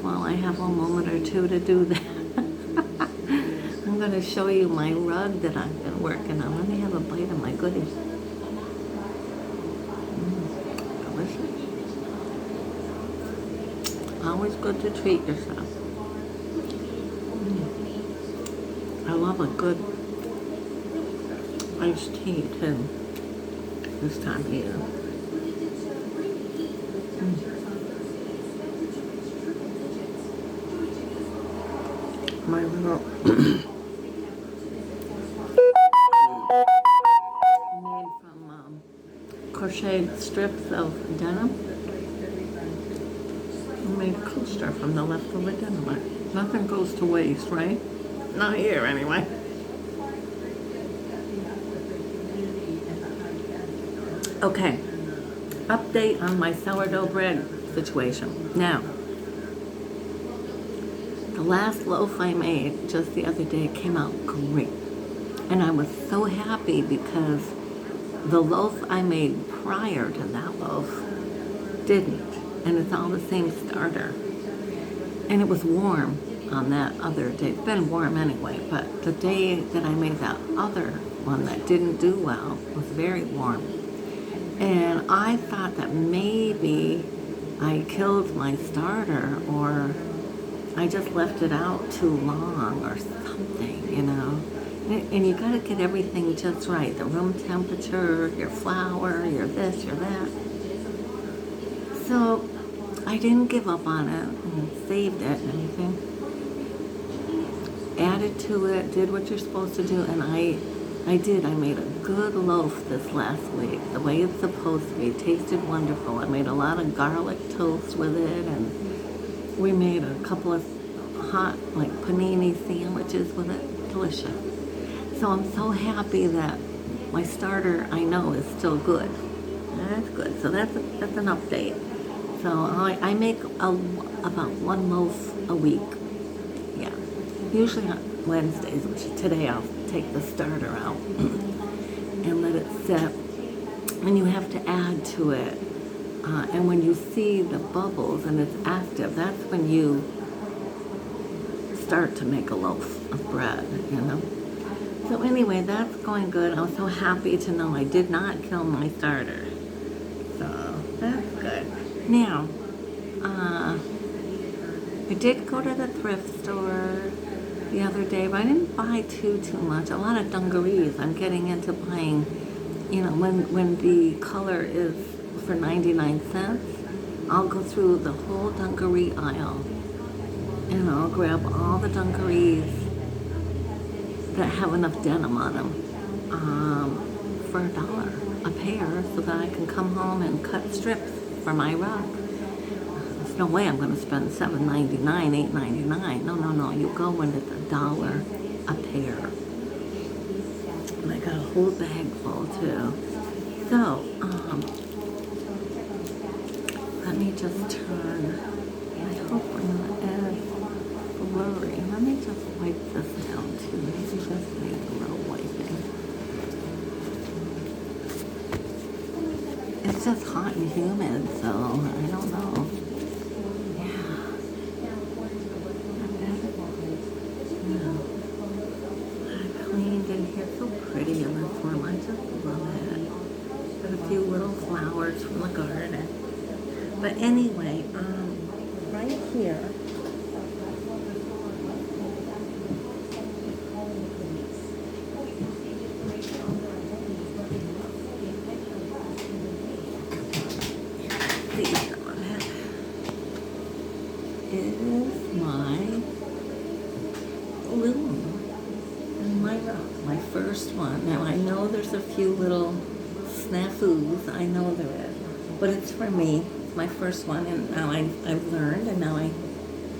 while I have a moment or two to do that. I'm going to show you my rug that I've been working on. Let me have a bite of my goodies. Delicious. Always good to treat yourself. I love a good iced tea too this time of year. My little made from crocheted strips of denim. I made coaster from the leftover denim. Nothing goes to waste, right? Not here, anyway. Okay, update on my sourdough bread situation. Now, the last loaf I made just the other day came out great. And I was so happy because the loaf I made prior to that loaf didn't. And it's all the same starter. And it was warm on that other day. It's been warm anyway, but the day that I made that other one that didn't do well was very warm. And I thought that maybe I killed my starter or I just left it out too long or something, you know. And you gotta get everything just right. The room temperature, your flour, your this, your that. So I didn't give up on it and saved it and everything. Added to it, did what you're supposed to do, and I did. I made a good loaf this last week, the way it's supposed to be. It tasted wonderful. I made a lot of garlic toast with it, and we made a couple of hot, like, panini sandwiches with it. Delicious. So I'm so happy that my starter, I know, is still good. That's good. So that's an update. So I make about one loaf a week. Yeah. Usually on Wednesdays, which today I'll take the starter out and let it set. And you have to add to it. And when you see the bubbles and it's active, that's when you start to make a loaf of bread, you know. So anyway, that's going good. I was so happy to know I did not kill my starter. So that's good. Now, I did go to the thrift store the other day, but I didn't buy too much. A lot of dungarees. I'm getting into buying, you know, when the color is for 99 cents, I'll go through the whole dungaree aisle and I'll grab all the dungarees that have enough denim on them for $1 a pair so that I can come home and cut strips for my rug. There's no way I'm going to spend $7.99, $8.99. No. You go when it's $1 a pair. And I got a whole bag full too. So, let me just turn. I hope I'm not as blurry. Let me just wipe this down too. Maybe just need a little wiping. It's just hot and humid, so I don't know. Yeah. I cleaned in here. So pretty in this room. I just love it. Got a few little flowers from the garden. But anyway, right here, is my loom and my rock, my first one. Now I know there's a few little snafus, I know there is, but it's for me. It's my first one, and now I've learned, and now I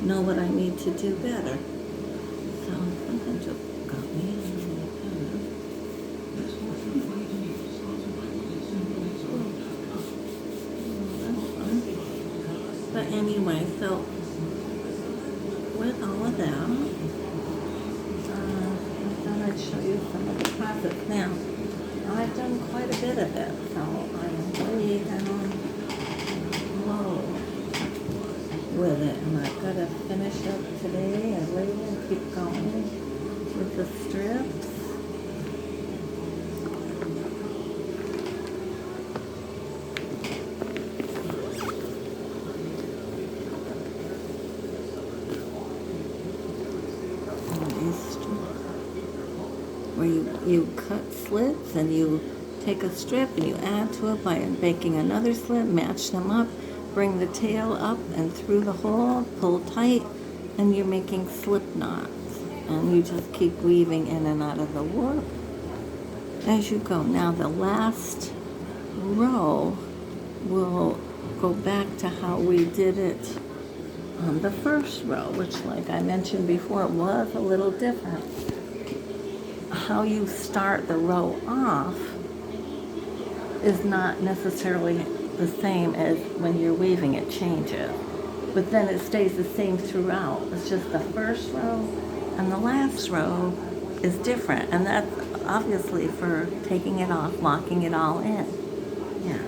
know what I need to do better. So something just got me. But anyway, so with all of that, I thought I'd show you some of the process. Now, I've done quite a bit of it, so I'm way down low with with it, and I've got to finish up today and later and keep going with the strips. Where you cut slits and you take a strip and you add to it by making another slit, match them up, bring the tail up and through the hole, pull tight, and you're making slip knots. And you just keep weaving in and out of the warp as you go. Now the last row will go back to how we did it on the first row, which, like I mentioned before, was a little different. How you start the row off is not necessarily the same as when you're weaving. It changes, but then it stays the same throughout. It's just the first row and the last row is different, and that's obviously for taking it off, locking it all in. Yeah.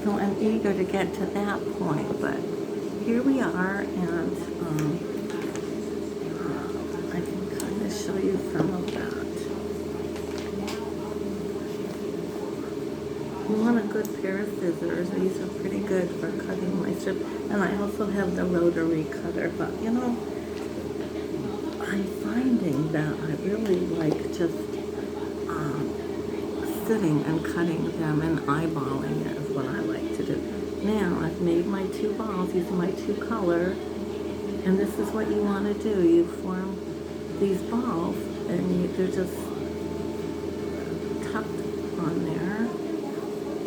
So I'm eager to get to that point, but here we are, and I can kind of show you some of that. You want a good pair of scissors. These are pretty good for cutting my strip. And I also have the rotary cutter, but you know, I'm finding that I really like just sitting and cutting them and eyeballing it is what I like to do. Now I've made my two balls using my two colors, and this is what you want to do. You form these balls, and they're just tucked on there.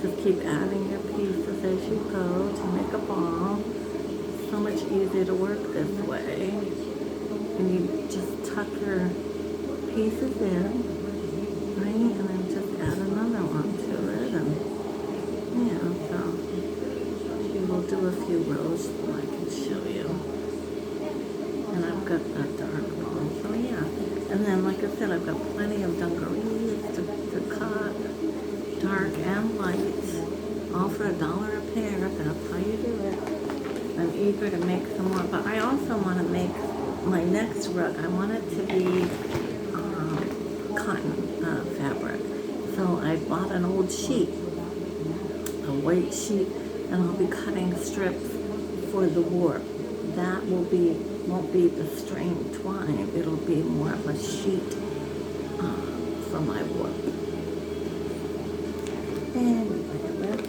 Just keep adding your pieces as you go to make a ball. It's so much easier to work this way. And you just tuck your pieces in, right? And then just add another one to it. And yeah, so we will do a few rows so I can show you. And I've got that dark ball, so yeah. And then, like I said, I've got plenty of dungarees to cut. Dark and light, all for $1 a pair. That's how you do it. I'm eager to make some more, but I also want to make my next rug. I want it to be cotton fabric. So I bought an old sheet, a white sheet, and I'll be cutting strips for the warp. That won't be the string twine. It'll be more of a sheet for my warp. And that's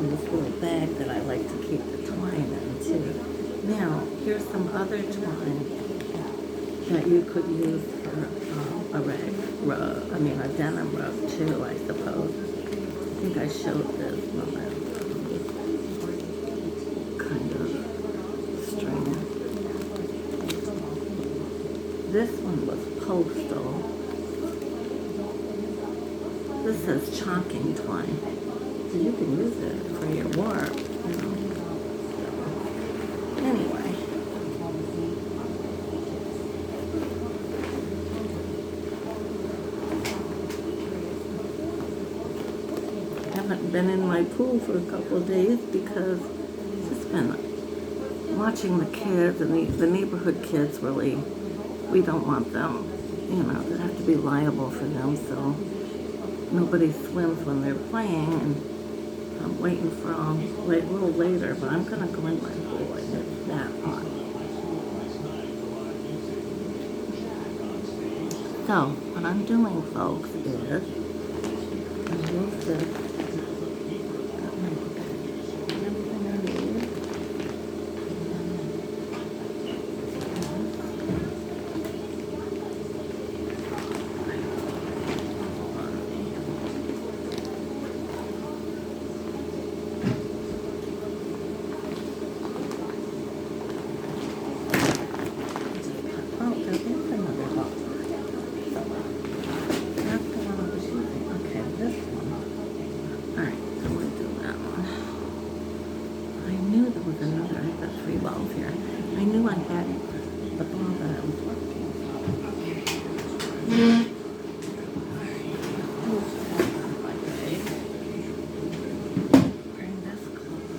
this little bag that I like to keep the twine in too. Now, here's some other twine that you could use for a denim rug too, I suppose. I think I showed this one, kind of string. This one was postal. This says chalking twine. So you can use it for your warp, you know. Anyway. I haven't been in my pool for a couple of days because I've just been watching the kids, and the neighborhood kids really, we don't want them, you know, they have to be liable for them, so nobody swims when they're playing, and I'm waiting for a little later, but I'm going to go in my pool. It's that hot. So, what I'm doing, folks, is I use this. I knew I had the ball that I was working on. Bring this close.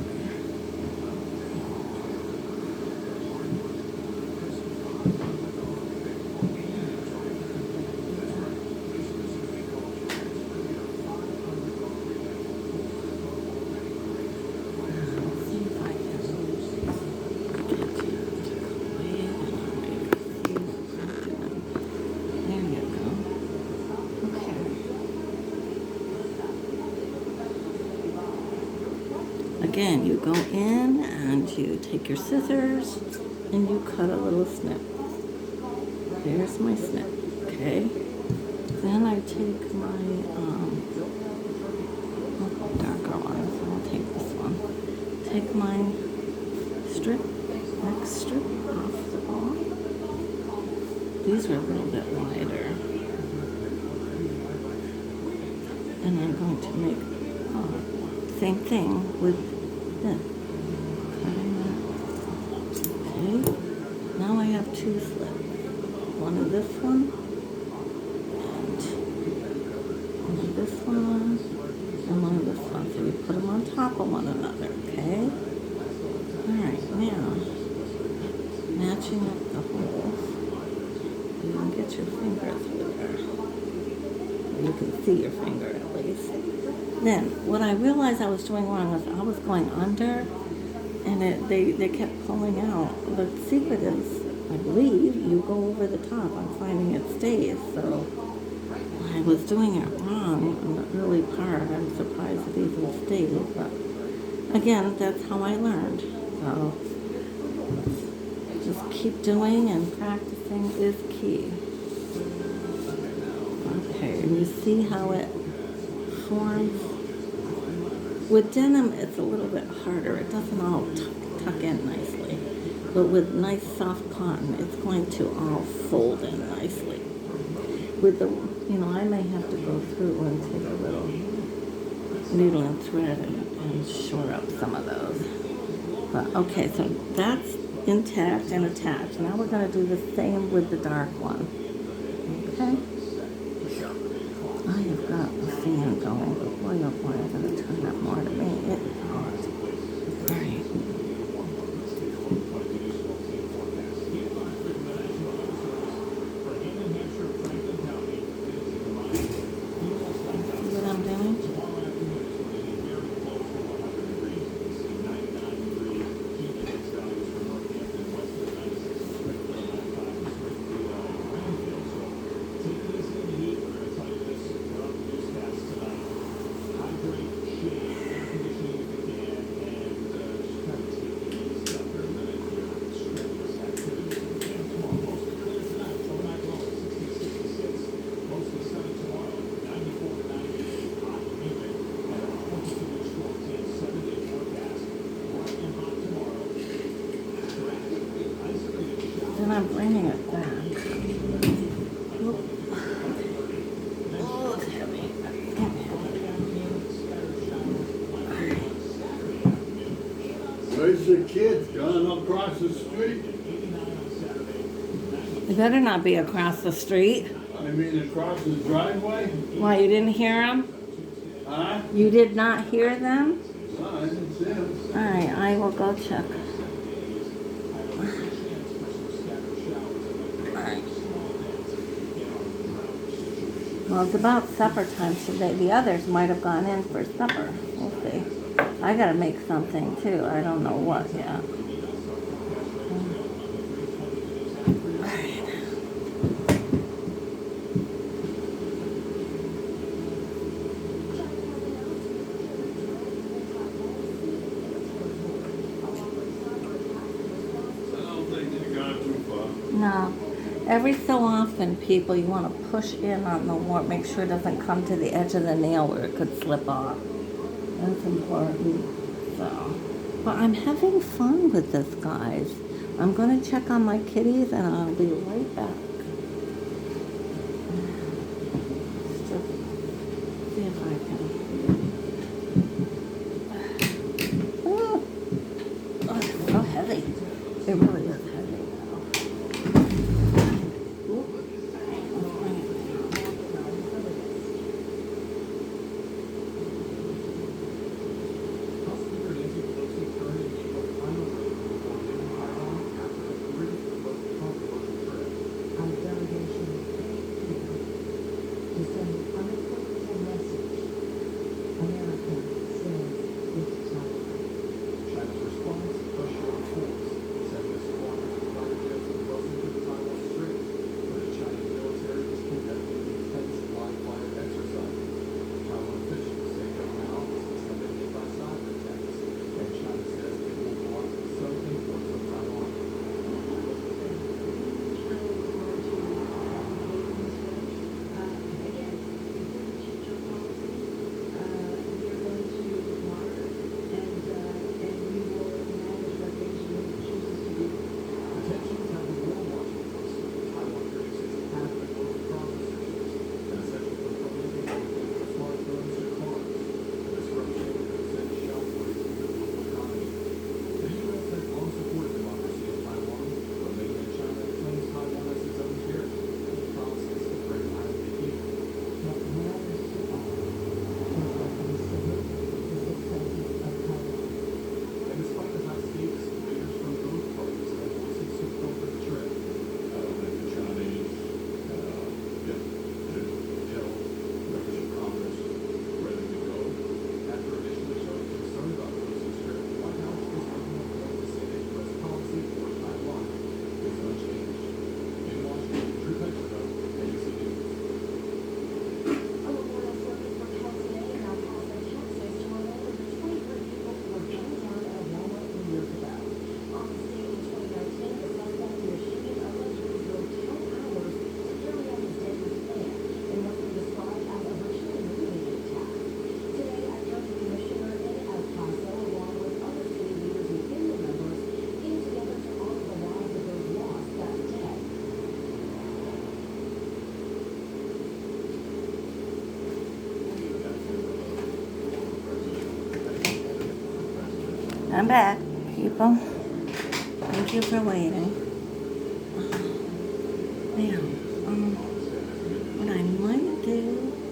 again, you go in and you take your scissors and you cut a little snip. Here's my snip, okay? Then I take my darker one, so I'll take this one. Take my next strip off the ball. These are a little bit wider. And I'm going to make same thing with this. Okay. Now I have two slips. One of this one, and one of this one, and one of this one. So you put them on top of one another, okay? Alright, now, matching up the holes. You can get your finger through there. You can see your finger at least. Then, what I realized I was doing wrong was I was going under, and they kept pulling out. The secret is, I believe, you go over the top. I'm finding it stays, so I was doing it wrong in the early part. I'm surprised it even stayed, but again, that's how I learned. So just keep doing, and practicing is key. Okay, and you see how it forms? With denim, it's a little bit harder. It doesn't all tuck in nicely. But with nice soft cotton, it's going to all fold in nicely. With the, I may have to go through and take a little needle and thread and shore up some of those. But okay, so that's intact and attached. Now we're going to do the same with the dark one. Okay? I have got the fan going, but boy, oh boy, I'm going to turn up more to me. It is hot. All right. See what I'm doing? Then I'm bringing it back. Oh, it's heavy. Where's the kids going across the street? It better not be across the street. I mean across the driveway? Why, you didn't hear them? Huh? You did not hear them? No, I didn't see them. All right, I will go check. Well, it's about supper time today. The others might have gone in for supper. We'll see. I gotta make something too. I don't know what yet. I don't think they've gone too far. No. Every so often, people, you want to push in on the warp, make sure it doesn't come to the edge of the nail where it could slip off. That's important. So, but I'm having fun with this, guys. I'm going to check on my kitties, and I'll be right back. Just see if I can. Oh, it's so heavy. It really is heavy. I'm back, people. Thank you for waiting. Now, what I might do